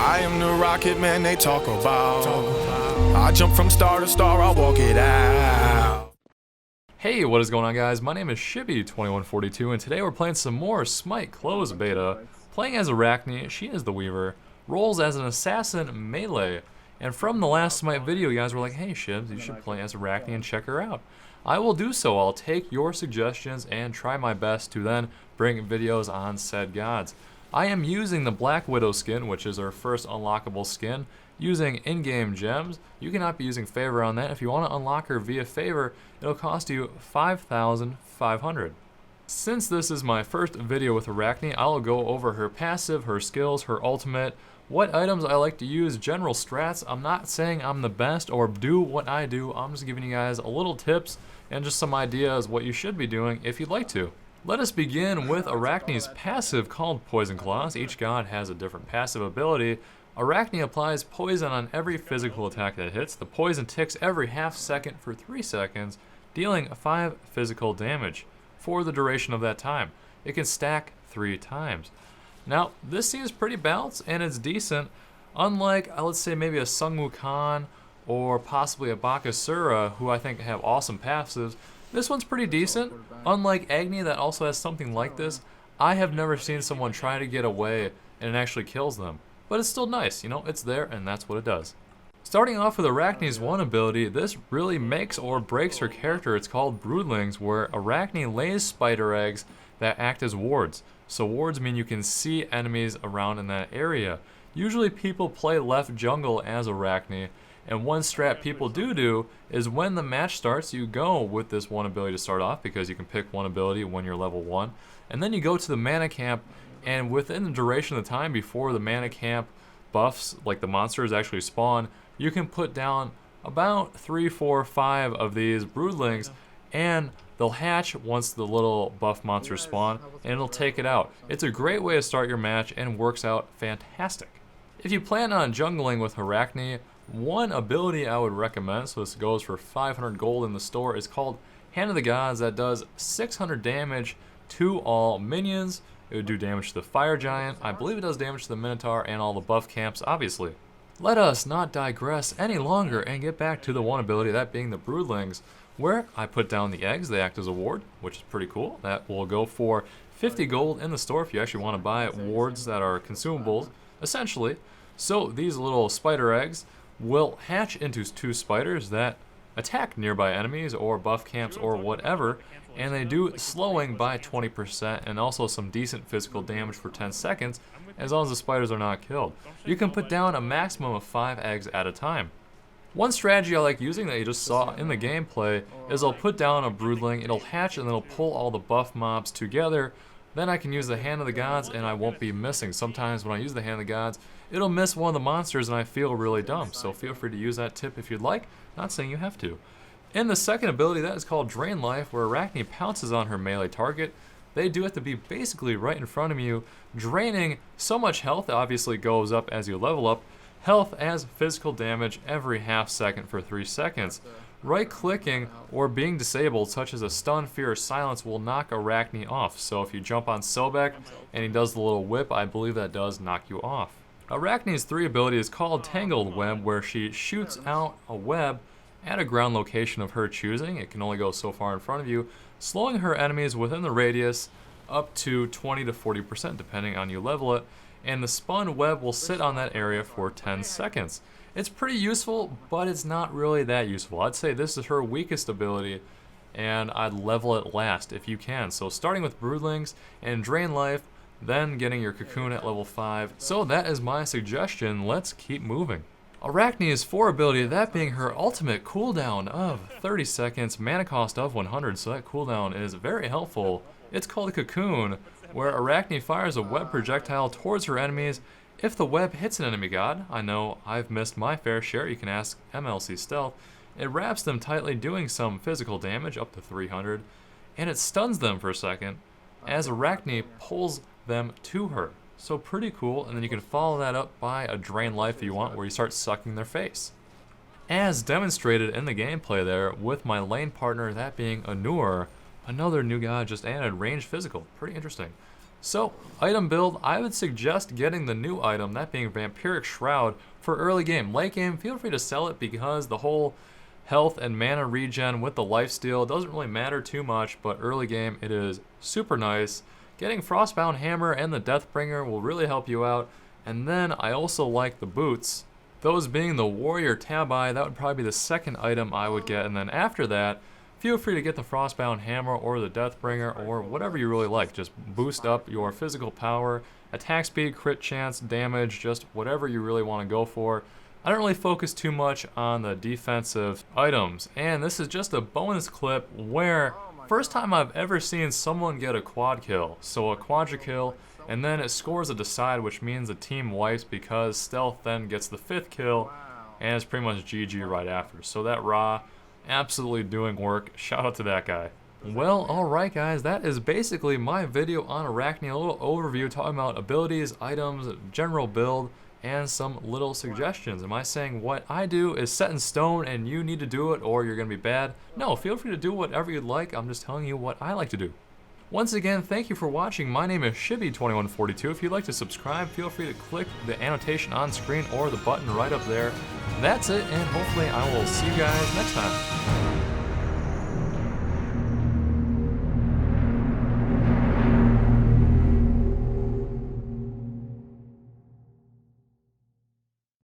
I am the rocket man they talk about. I jump from star to star, I walk it out. Hey, what is going on, guys? My name is Shibby2142, and today we're playing some more Smite Closed Beta. Playing as Arachne, she is the Weaver, rolls as an assassin melee. And from the last Smite video, you guys were like, hey Shibs, you should play as Arachne and check her out. I will do so. I'll take your suggestions and try my best to then bring videos on said gods. I am using the Black Widow skin, which is our first unlockable skin, using in-game gems. You cannot be using favor on that. If you want to unlock her via favor, it'll cost you 5,500. Since this is my first video with Arachne, I'll go over her passive, her skills, her ultimate, what items I like to use, general strats. I'm not saying I'm the best or do what I do. I'm just giving you guys a little tips and just some ideas what you should be doing if you'd like to. Let us begin with Arachne's passive called Poison Claws. Each god has a different passive ability. Arachne applies poison on every physical attack that hits. The poison ticks every half second for 3 seconds, dealing 5 physical damage for the duration of that time. It can stack 3 times. Now, this seems pretty balanced and it's decent, unlike, let's say, maybe a Sung Wukong or possibly a Bakasura, who I think have awesome passives. This one's pretty decent. Unlike Agni, that also has something like this, I have never seen someone try to get away and it actually kills them. But it's still nice, you know, it's there and that's what it does. Starting off with Arachne's one ability, this really makes or breaks her character. It's called Broodlings, where Arachne lays spider eggs that act as wards. So wards mean you can see enemies around in that area. Usually people play left jungle as Arachne, and one strat people do is when the match starts, you go with this one ability to start off, because you can pick one ability when you're level 1, and then you go to the mana camp, and within the duration of the time before the mana camp buffs, like the monsters actually spawn, you can put down about 3, 4, 5 of these broodlings, and they'll hatch once the little buff monsters spawn, and it'll take it out. It's a great way to start your match and works out fantastic. If you plan on jungling with Arachne, one ability I would recommend, so this goes for 500 gold in the store, is called Hand of the Gods, that does 600 damage to all minions. It would do damage to the Fire Giant. I believe it does damage to the Minotaur and all the buff camps, obviously. Let us not digress any longer and get back to the one ability, that being the Broodlings, where I put down the eggs. They act as a ward, which is pretty cool. That will go for 50 gold in the store if you actually want to buy wards that are consumables, essentially. So these little spider eggs will hatch into 2 spiders that attack nearby enemies or buff camps or whatever, and they do slowing by 20% and also some decent physical damage for 10 seconds as long as the spiders are not killed. You can put down a maximum of 5 eggs at a time. One strategy I like using that you just saw in the gameplay is I'll put down a broodling, it'll hatch and then it'll pull all the buff mobs together. Then I can use the Hand of the Gods and I won't be missing. Sometimes when I use the Hand of the Gods, it'll miss one of the monsters and I feel really dumb. So feel free to use that tip if you'd like, not saying you have to. In the second ability, that is called Drain Life, where Arachne pounces on her melee target. They do have to be basically right in front of you, draining so much health that obviously goes up as you level up. Health as physical damage every half second for 3 seconds. Right-clicking or being disabled, such as a stun, fear, or silence, will knock Arachne off. So if you jump on Sobek and he does the little whip, I believe that does knock you off. Arachne's 3 ability is called Tangled Web, where she shoots out a web at a ground location of her choosing. It can only go so far in front of you, slowing her enemies within the radius up to 20 to 40% depending on you level it, and the spun web will sit on that area for 10 seconds. It's pretty useful, but it's not really that useful. I'd say this is her weakest ability, and I'd level it last if you can. So starting with Broodlings and Drain Life, then getting your Cocoon at level 5. So that is my suggestion. Let's keep moving. Arachne's 4 ability, that being her ultimate cooldown of 30 seconds, mana cost of 100, so that cooldown is very helpful. It's called a Cocoon, where Arachne fires a web projectile towards her enemies. If the web hits an enemy god, I know I've missed my fair share, you can ask MLC Stealth, it wraps them tightly, doing some physical damage up to 300, and it stuns them for a second as Arachne pulls them to her. So pretty cool, and then you can follow that up by a Drain Life if you want, where you start sucking their face. As demonstrated in the gameplay there, with my lane partner, that being Anur, another new god just added, ranged physical, pretty interesting. So, item build, I would suggest getting the new item, that being Vampiric Shroud, for early game. Late game, feel free to sell it because the whole health and mana regen with the lifesteal doesn't really matter too much, but early game it is super nice. Getting Frostbound Hammer and the Deathbringer will really help you out. And then I also like the boots. Those being the Warrior Tabi, that would probably be the second item I would get. And then after that, feel free to get the Frostbound Hammer or the Deathbringer or whatever you really like. Just boost up your physical power, attack speed, crit chance, damage, just whatever you really want to go for. I don't really focus too much on the defensive items. And this is just a bonus clip where first time I've ever seen someone get a quad kill. So a quadra kill, and then it scores a decide, which means the team wipes because Stealth then gets the 5th kill, and it's pretty much GG right after. So that Ra, absolutely doing work. Shout out to that guy. Well, alright guys, that is basically my video on Arachne. A little overview talking about abilities, items, general build, and some little suggestions. Am I saying what I do is set in stone and you need to do it or you're going to be bad? No, feel free to do whatever you'd like. I'm just telling you what I like to do. Once again, thank you for watching. My name is Shibby2142. If you'd like to subscribe, feel free to click the annotation on screen or the button right up there. That's it, and hopefully I will see you guys next time.